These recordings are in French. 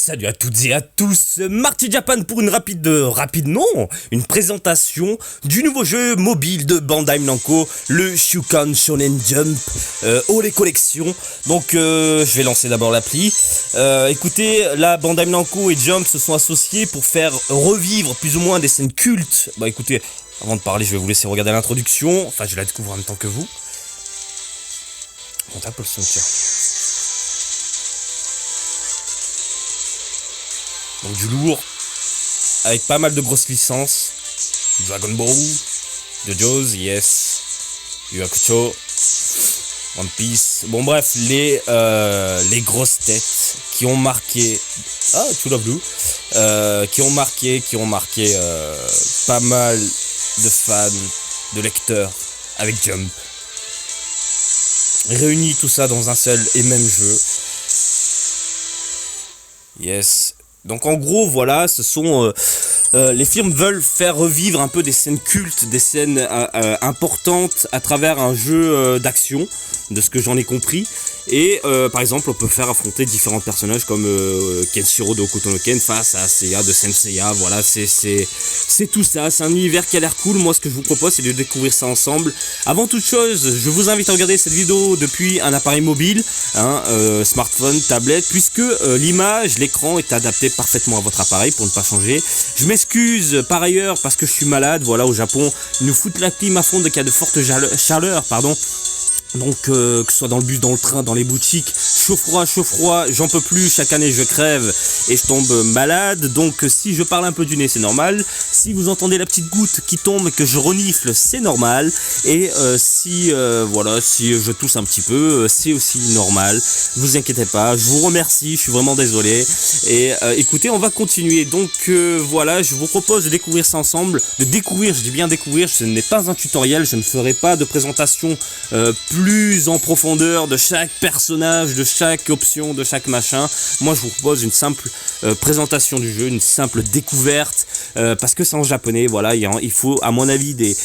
Salut à toutes et à tous, Marty Japan pour une une présentation du nouveau jeu mobile de Bandai Namco, le Shukan Shonen Jump All Collection. Donc je vais lancer d'abord l'appli. Écoutez, là Bandai Namco et Jump se sont associés pour faire revivre plus ou moins des scènes cultes. Bah écoutez, avant de parler, je vais vous laisser regarder l'introduction, enfin je la découvre en même temps que vous. On tape le son, tiens. Donc du lourd, avec pas mal de grosses licences. Dragon Ball, JoJo's, yes, Yu Hakusho, One Piece. Bon bref, les grosses têtes qui ont marqué... Ah, True Love Blue. Qui ont marqué pas mal de fans, de lecteurs avec Jump. Réunis tout ça dans un seul et même jeu. Yes. Donc en gros voilà, ce sont les firmes veulent faire revivre un peu des scènes cultes, des scènes importantes à travers un jeu d'action, de ce que j'en ai compris. Et par exemple on peut faire affronter différents personnages comme Kenshiro de Hokuto no Ken face à Seiya de Senseiya. Voilà, c'est tout ça, c'est un univers qui a l'air cool. Moi ce que je vous propose c'est de découvrir ça ensemble. Avant toute chose, je vous invite à regarder cette vidéo depuis un appareil mobile, smartphone, tablette, puisque l'image, l'écran est adapté parfaitement à votre appareil pour ne pas changer. Je m'excuse par ailleurs parce que je suis malade. Voilà, au Japon ils nous foutent la clim à fond dès qu'il y a de fortes chaleurs, pardon. Donc que ce soit dans le bus, dans le train, dans les boutiques, chaud froid, j'en peux plus, chaque année je crève et je tombe malade. Donc si je parle un peu du nez c'est normal, si vous entendez la petite goutte qui tombe et que je renifle c'est normal, et si je tousse un petit peu c'est aussi normal, vous inquiétez pas, je vous remercie, je suis vraiment désolé. Et écoutez, on va continuer. Donc voilà, je vous propose de découvrir ça ensemble, je dis bien découvrir, ce n'est pas un tutoriel, je ne ferai pas de présentation plus en profondeur de chaque personnage, de chaque option, de chaque machin. Moi je vous propose une simple présentation du jeu, une simple découverte, parce que c'est en japonais. Voilà, il faut à mon avis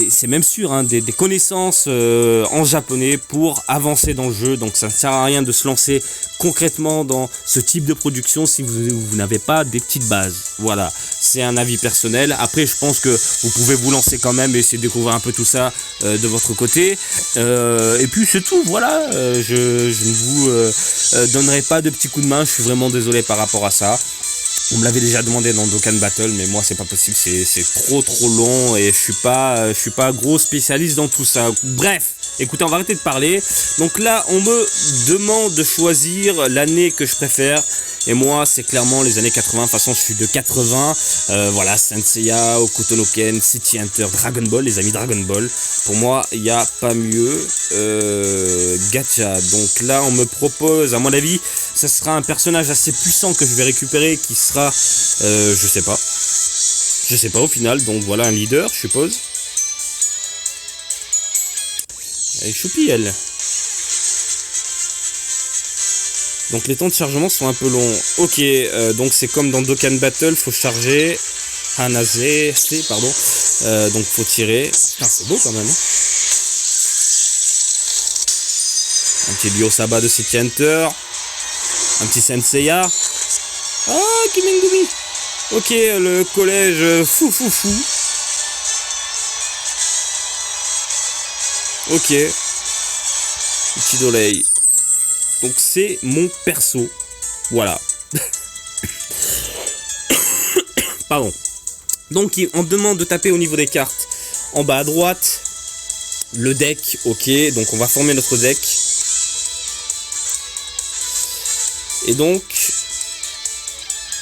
c'est même sûr, hein, des connaissances en japonais pour avancer dans le jeu. Donc ça ne sert à rien de se lancer concrètement dans ce type de production si vous n'avez pas des petites bases. Voilà, c'est un avis personnel. Après je pense que vous pouvez vous lancer quand même et essayer de découvrir un peu tout ça de votre côté. Et puis c'est tout, voilà. Je ne vous donnerai pas de petits coups de main, je suis vraiment désolé par rapport à ça. On me l'avait déjà demandé dans Dokkan Battle, mais moi c'est pas possible, c'est trop long et je suis pas gros spécialiste dans tout ça. Bref, écoutez, on va arrêter de parler. Donc là, on me demande de choisir l'année que je préfère. Et moi, c'est clairement les années 80. De toute façon, je suis de 80. Voilà, Senseiya, Hokuto no Ken, City Hunter, Dragon Ball, les amis Dragon Ball. Pour moi, il n'y a pas mieux. Gacha. Donc là, on me propose, à mon avis, ça sera un personnage assez puissant que je vais récupérer, qui sera, je sais pas au final. Donc voilà, un leader, je suppose. Elle est choupie, elle. Donc les temps de chargement sont un peu longs. Ok, donc c'est comme dans Dokkan Battle, faut charger. Hanase, pardon. Donc faut tirer. Putain, c'est beau quand même. Hein. Un petit Ryosaba de City Hunter. Un petit Senseiya. Ah, Kimengumi. Ok, le collège fou. Ok. Petit Dolei. Donc c'est mon perso. Voilà. Pardon. Donc on me demande de taper au niveau des cartes. En bas à droite. Le deck. Ok. Donc on va former notre deck. Et donc.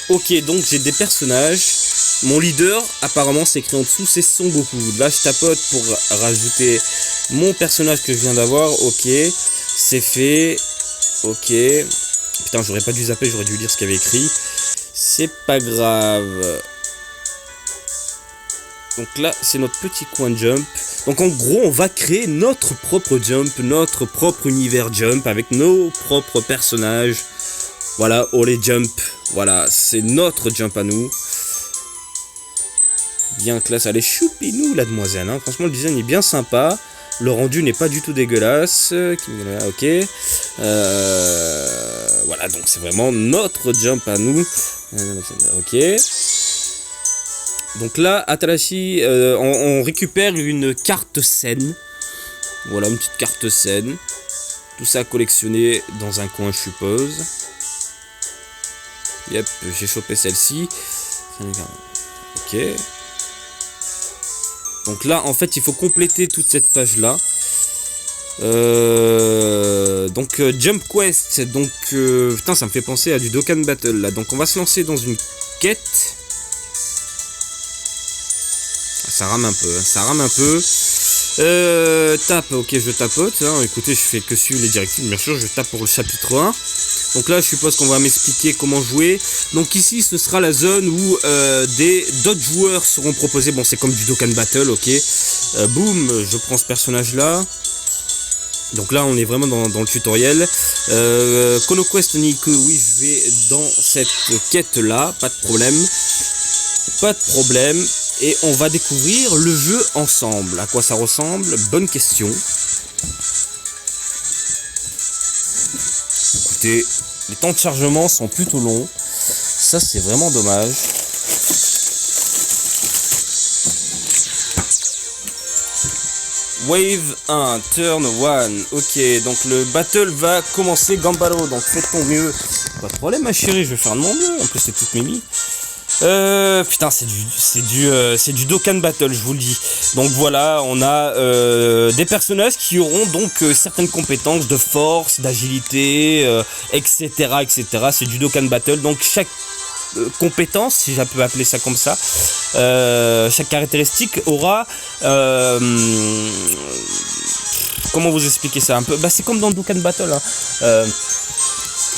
Ok. Donc j'ai des personnages. Mon leader, apparemment, c'est écrit en dessous, c'est Son Goku. Là je tapote pour rajouter mon personnage que je viens d'avoir. Ok. C'est fait. Ok. Putain, j'aurais pas dû zapper, j'aurais dû lire ce qu'il y avait écrit. C'est pas grave. Donc là, c'est notre petit coin Jump. Donc en gros, on va créer notre propre Jump, notre propre univers Jump avec nos propres personnages. Voilà, All Jump. Voilà, c'est notre Jump à nous. Bien classe, elle est choupinou la demoiselle. Hein. Franchement, le design est bien sympa. Le rendu n'est pas du tout dégueulasse. Ok. Voilà. Voilà, donc c'est vraiment notre jump à nous. Ok. Donc là, Atalashi, on récupère une carte scène. Voilà, une petite carte scène. Tout ça collectionné dans un coin, je suppose. Yep, j'ai chopé celle-ci. Ok. Donc là, en fait, il faut compléter toute cette page-là. Jump Quest. Donc, putain, ça me fait penser à du Dokkan Battle, là. Donc, on va se lancer dans une quête. Ça rame un peu, hein, ça rame un peu. Tape, ok, je tapote. Hein. Écoutez, je fais que suivre les directives, bien sûr, je tape pour le chapitre 1. Donc là, je suppose qu'on va m'expliquer comment jouer. Donc ici, ce sera la zone où d'autres joueurs seront proposés. Bon, c'est comme du Dokkan Battle, ok. Boum, je prends ce personnage-là. Donc là, on est vraiment dans le tutoriel. Konoquest Niku, oui, je vais dans cette quête-là, pas de problème. Pas de problème. Et on va découvrir le jeu ensemble. À quoi ça ressemble? Bonne question. Écoutez, les temps de chargement sont plutôt longs. Ça, c'est vraiment dommage. Wave 1, turn 1. Ok, donc le battle va commencer. Gambaro, donc faites ton mieux. Pas de problème, ma chérie, je vais faire de mon mieux. En plus, c'est toute Mimi. Putain, c'est du Dokkan Battle, je vous le dis. Donc voilà, on a des personnages qui auront donc certaines compétences de force, d'agilité, etc., etc. C'est du Dokkan Battle. Donc chaque compétence, si je peux appeler ça comme ça, chaque caractéristique aura comment vous expliquer ça un peu, bah c'est comme dans Dokkan Battle, hein.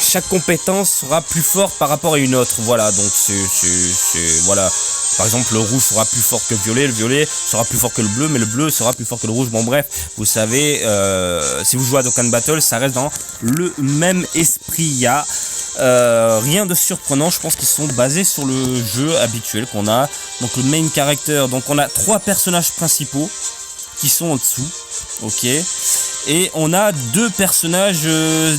Chaque compétence sera plus forte par rapport à une autre. Voilà, donc voilà. Par exemple, le rouge sera plus fort que le violet sera plus fort que le bleu, mais le bleu sera plus fort que le rouge. Bon bref, vous savez, si vous jouez à Dokkan Battle, ça reste dans le même esprit. Il y a rien de surprenant. Je pense qu'ils sont basés sur le jeu habituel qu'on a. Donc le main character. Donc on a 3 personnages principaux qui sont en dessous. Ok. Et on a 2 personnages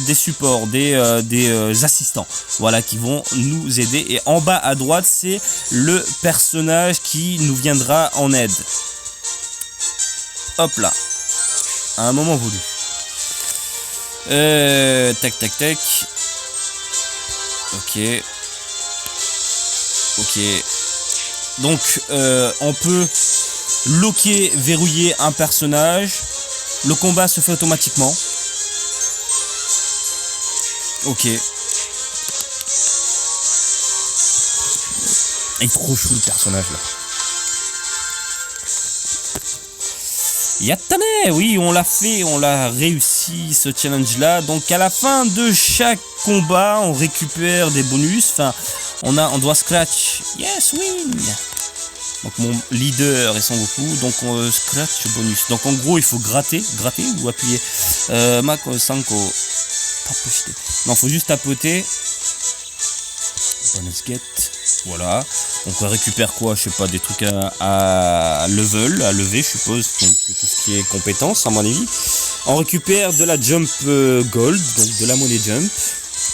des supports, des assistants, voilà, qui vont nous aider. Et en bas à droite, c'est le personnage qui nous viendra en aide. Hop là, à un moment voulu. Tac, tac, tac. Ok. Ok. Donc, on peut loquer, verrouiller un personnage. Le combat se fait automatiquement. Ok. Il est trop chou le personnage là. Yattane, oui, on l'a fait, on l'a réussi ce challenge là. Donc à la fin de chaque combat, on récupère des bonus. Enfin, on doit scratch. Yes, win. Donc mon leader et Son Goku, donc on scratch bonus. Donc en gros il faut gratter ou appuyer. Mako Sanko. Non, faut juste tapoter. Bonus get. Voilà. Donc on récupère quoi? Je sais pas, des trucs à level, à lever je suppose. Donc tout ce qui est compétence à mon avis. On récupère de la jump gold, donc de la monnaie jump.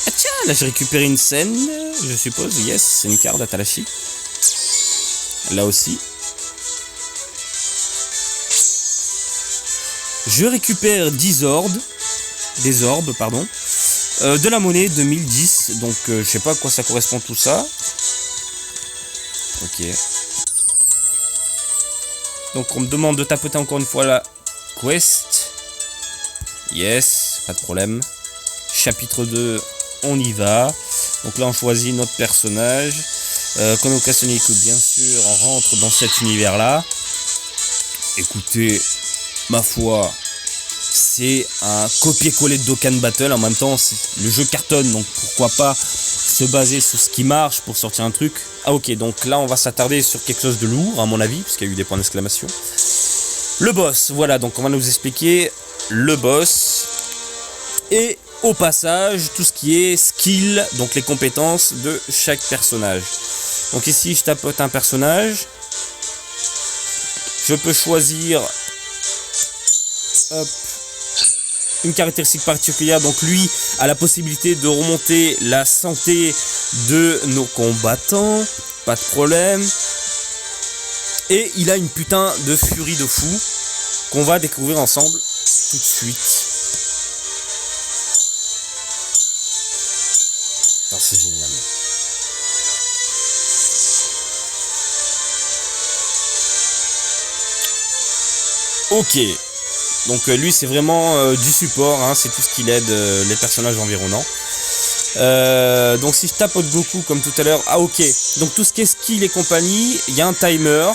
Ah tiens, là j'ai récupéré une scène, je suppose. Yes, c'est une carte d'Atalashi. Là aussi. Je récupère 10 orbes. Des orbes, pardon. De la monnaie 2010. Donc je sais pas à quoi ça correspond tout ça. Ok. Donc on me demande de tapoter encore une fois la quest. Yes, pas de problème. Chapitre 2, on y va. Donc là on choisit notre personnage. Konoka Sonic, bien sûr, on rentre dans cet univers-là. Écoutez, ma foi, c'est un copier-coller de Dokkan Battle. En même temps, le jeu cartonne, donc pourquoi pas se baser sur ce qui marche pour sortir un truc. Ah ok, donc là on va s'attarder sur quelque chose de lourd, à mon avis, parce qu'il y a eu des points d'exclamation. Le boss, voilà, donc on va nous expliquer le boss. Et au passage, tout ce qui est skill, donc les compétences de chaque personnage. Donc ici, je tapote un personnage. Je peux choisir... Hop. une caractéristique particulière. Donc lui a la possibilité de remonter la santé de nos combattants. Pas de problème. Et il a une putain de furie de fou qu'on va découvrir ensemble tout de suite. C'est génial. Ok. Donc lui c'est vraiment du support, hein, c'est tout ce qu'il aide les personnages environnants. Donc si je tapote Goku comme tout à l'heure, ah ok. Donc tout ce qui est skill et compagnie, il y a un timer.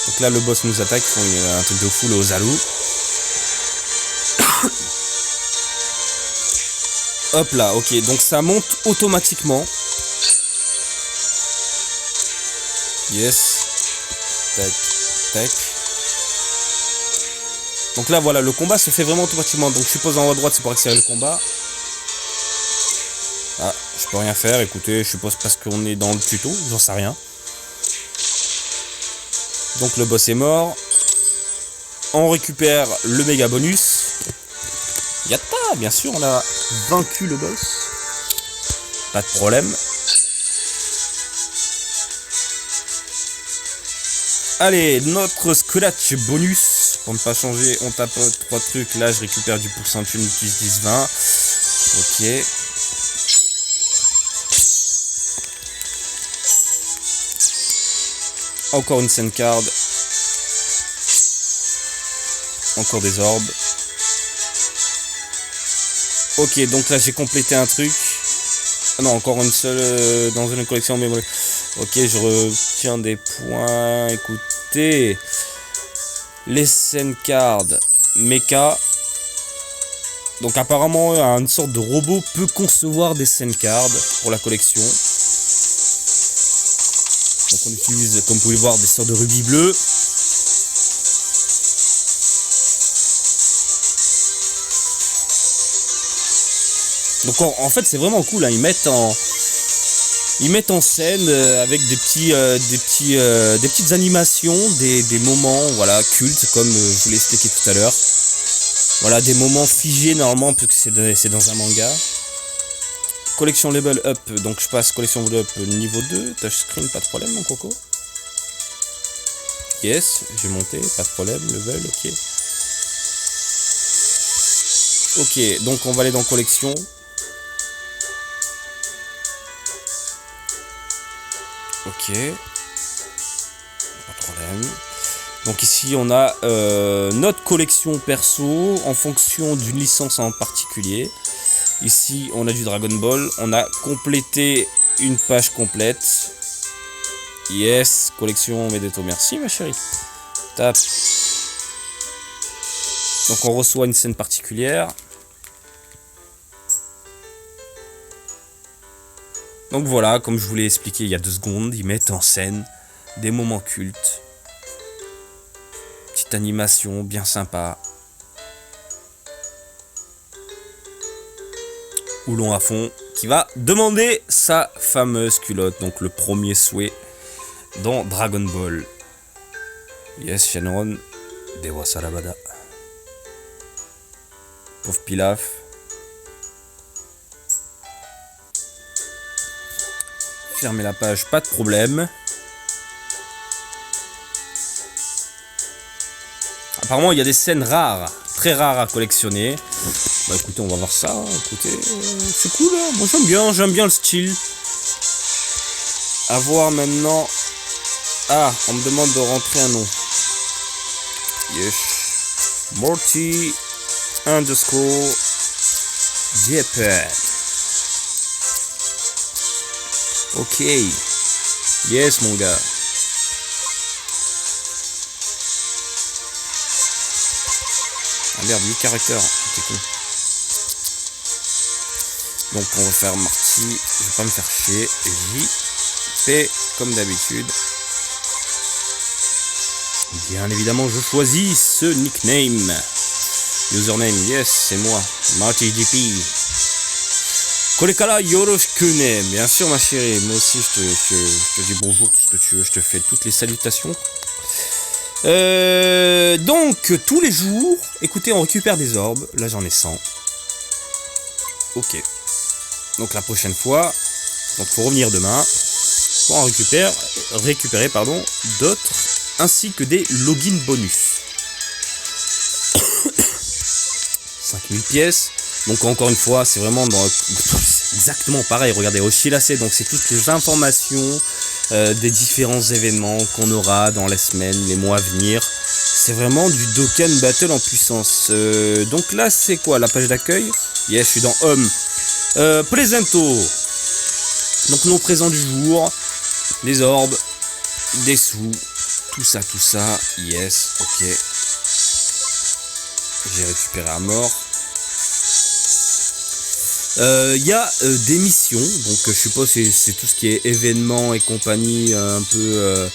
Donc là le boss nous attaque, il y a un truc de fou, le Ozaru. Hop là, ok, donc ça monte automatiquement. Yes. Tac, tac. Donc là voilà, le combat se fait vraiment automatiquement. Donc je suppose en haut à droite c'est pour accélérer le combat. Ah, je peux rien faire, écoutez, je suppose parce qu'on est dans le tuto, j'en sais rien. Donc le boss est mort. On récupère le méga bonus. Yatta, bien sûr, on a vaincu le boss. Pas de problème. Allez, notre scratch bonus. Pour ne pas changer, on tapote 3 trucs. Là, je récupère du pourcentage, on utilise 10-20. Ok. Encore une scène card. Encore des orbes. Ok, donc là j'ai complété un truc. Ah non, encore une seule dans une collection, mais voilà. Ok, je retiens des points. Écoutez, les scène cards mecha. Donc apparemment, une sorte de robot peut concevoir des scène cards pour la collection. Donc on utilise, comme vous pouvez le voir, des sortes de rubis bleus. Donc en fait c'est vraiment cool, hein. Ils mettent en scène avec des petites animations, des moments voilà cultes comme je vous l'ai expliqué tout à l'heure. Voilà, des moments figés normalement puisque c'est dans un manga. Collection level up, donc je passe collection level up niveau 2, touchscreen, pas de problème mon coco. Yes, j'ai monté, pas de problème, level, ok. Ok, donc on va aller dans collection. Ok, pas de problème. Donc ici on a notre collection perso en fonction d'une licence en particulier. Ici on a du Dragon Ball, on a complété une page complète. Yes, collection Medeto, merci ma chérie. Tape. Donc on reçoit une scène particulière. Donc voilà, comme je vous l'ai expliqué il y a 2 secondes, ils mettent en scène des moments cultes. Petite animation bien sympa. Oulon à fond, qui va demander sa fameuse culotte. Donc le premier souhait dans Dragon Ball. Yes, Shenron. Dewa Sarabada. Pauvre Pilaf. Fermer la page, pas de problème. Apparemment, il y a des scènes rares, très rares à collectionner. Bah écoutez, on va voir ça. Écoutez, c'est cool, hein. Moi j'aime bien le style. À voir maintenant. Ah, on me demande de rentrer un nom. Yes. Morty _ Jeppet. Ok. Yes, mon gars. Ah merde, 8 caractères. C'est cool. Donc on va faire Marty. Je vais pas me faire chier. JP comme d'habitude. Bien évidemment, je choisis ce nickname. Username, yes, c'est moi. Marty JP. Korekara Yoroshikune. Bien sûr, ma chérie. Moi aussi, je te dis bonjour, tout ce que tu veux. Je te fais toutes les salutations. Donc tous les jours, écoutez, on récupère des orbes. Là j'en ai 100. Ok. Donc la prochaine fois, donc faut revenir demain pour en récupérer d'autres, ainsi que des login bonus. 5000 pièces. Donc encore une fois, c'est vraiment exactement pareil. Regardez, Oshilase, donc c'est toutes les informations des différents événements qu'on aura dans les semaines, les mois à venir. C'est vraiment du Dokkan Battle en puissance. Donc là, c'est quoi la page d'accueil? Yes, je suis dans Home. Presento. Donc nos présents du jour, les orbes, des sous, tout ça. Yes, ok. J'ai récupéré à mort. Il y a des missions, donc je suppose c'est tout ce qui est événements et compagnie, un peu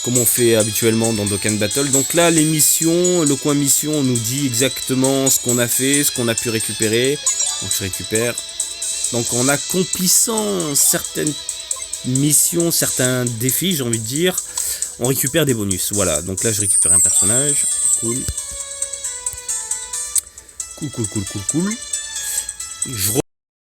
comme on fait habituellement dans Dokkan Battle. Donc là, les missions, le coin mission, on nous dit exactement ce qu'on a fait, ce qu'on a pu récupérer. Donc je récupère. Donc en accomplissant certaines missions, certains défis, j'ai envie de dire, on récupère des bonus. Voilà, donc là je récupère un personnage. Cool. Cool. Je